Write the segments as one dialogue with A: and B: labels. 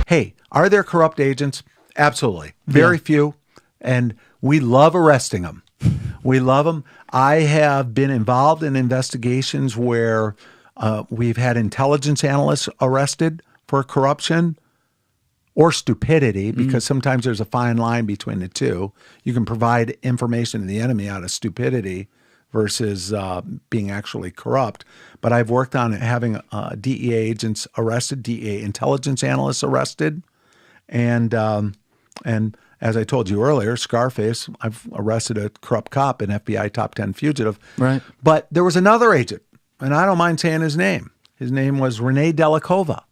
A: Hey, are there corrupt agents? Absolutely. Very few. And we love arresting them. We love them. I have been involved in investigations where we've had intelligence analysts arrested for corruption or stupidity, because sometimes there's a fine line between the two. You can provide information to the enemy out of stupidity versus being actually corrupt. But I've worked on having DEA agents arrested, DEA intelligence analysts arrested, and as I told you earlier, Scarface, I've arrested a corrupt cop, an FBI top 10 fugitive.
B: Right.
A: But there was another agent, and I don't mind saying his name. His name was Rene Delacova.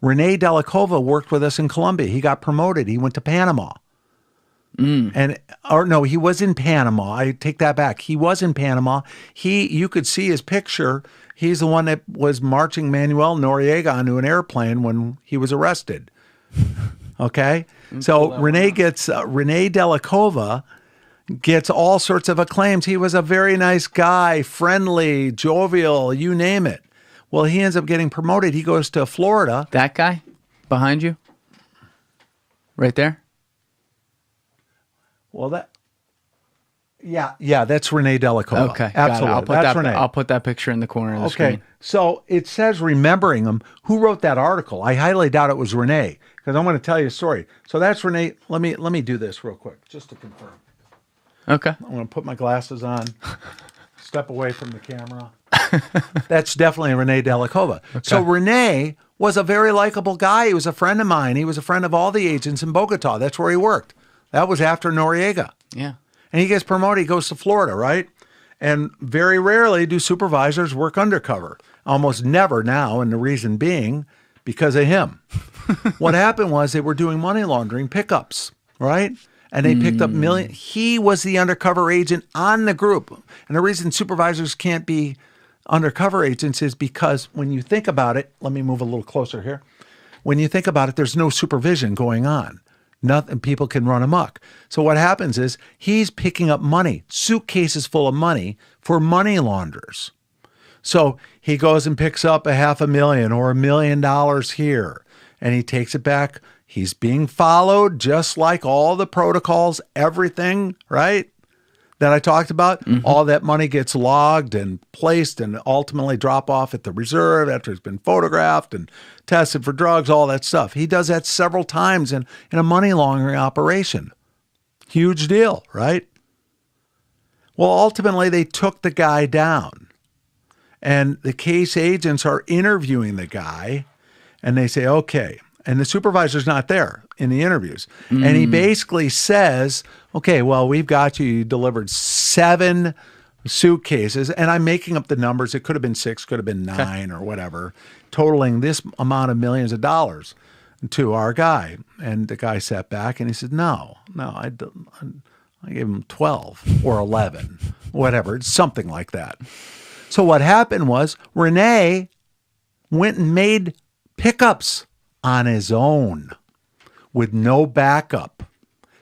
A: Rene Delacova worked with us in Colombia. He got promoted. He went to Panama. He was in Panama. I take that back. He was in Panama. You could see his picture. He's the one that was marching Manuel Noriega onto an airplane when he was arrested. Okay? So Rene Delacova gets all sorts of acclaims. He was a very nice guy, friendly, jovial, you name it. Well, he ends up getting promoted. He goes to Florida.
B: That guy behind you? Right there?
A: Well, that's Rene Delacova.
B: Okay,
A: absolutely.
B: I'll put that picture in the corner of the screen.
A: So it says remembering him. Who wrote that article? I highly doubt it was Rene, because I'm going to tell you a story. So that's Rene. Let me do this real quick just to confirm.
B: Okay.
A: I'm going to put my glasses on. Step away from the camera. That's definitely Rene Delacova. Okay. So Rene was a very likable guy. He was a friend of mine. He was a friend of all the agents in Bogota. That's where he worked. That was after Noriega.
B: Yeah.
A: And he gets promoted. He goes to Florida, right? And very rarely do supervisors work undercover. Almost never now, and the reason being because of him. What happened was they were doing money laundering pickups, right? And they picked up millions. He was the undercover agent on the group. And the reason supervisors can't be undercover agents is because when you think about it, let me move a little closer here. When you think about it, there's no supervision going on. Nothing, people can run amok. So what happens is he's picking up money, suitcases full of money for money launderers. So he goes and picks up $500,000 or $1 million here, and he takes it back. He's being followed just like all the protocols, everything, right, that I talked about. All that money gets logged and placed and ultimately drop off at the reserve after it's been photographed and tested for drugs, all that stuff. He does that several times in a money laundering operation. Huge deal, right? Well, ultimately, they took the guy down. And the case agents are interviewing the guy, and they say, okay. And the supervisor's not there in the interviews. And he basically says, okay, well, we've got you. You delivered 7 suitcases. And I'm making up the numbers. It could have been 6, could have been 9 or whatever, totaling this amount of millions of dollars to our guy. And the guy sat back and he said, no, I gave him 12 or 11, whatever, something like that. So what happened was Rene went and made pickups on his own with no backup.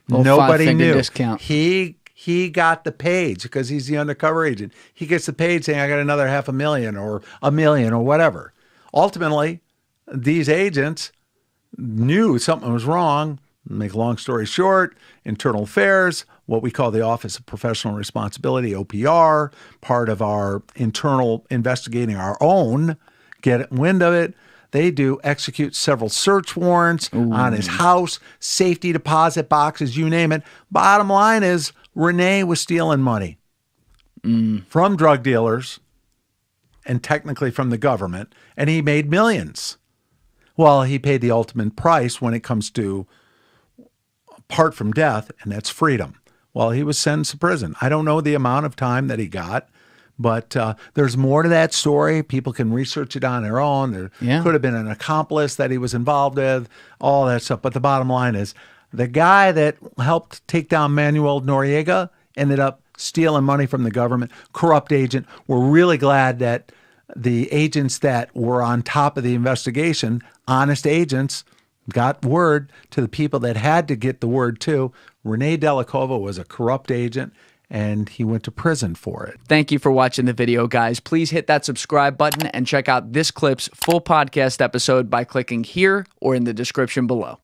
A: Nobody knew.
B: Discount.
A: He got the page because he's the undercover agent. He gets the page saying, I got another $500,000 or $1 million or whatever. Ultimately, these agents knew something was wrong. Make a long story short, Internal Affairs, what we call the Office of Professional Responsibility, OPR, part of our internal investigating our own, get wind of it. They do execute several search warrants on his house, safety deposit boxes, you name it. Bottom line is Rene was stealing money from drug dealers and technically from the government, and he made millions. Well, he paid the ultimate price when it comes to apart from death, and that's freedom. Well, he was sentenced to prison. I don't know the amount of time that he got. But there's more to that story. People can research it on their own. There could have been an accomplice that he was involved with, all that stuff. But the bottom line is the guy that helped take down Manuel Noriega ended up stealing money from the government, corrupt agent. We're really glad that the agents that were on top of the investigation, honest agents, got word to the people that had to get the word too. Rene Delacova was a corrupt agent. and he went to prison for it.
B: Thank you for watching the video, guys. Please hit that subscribe button and check out this clip's full podcast episode by clicking here or in the description below.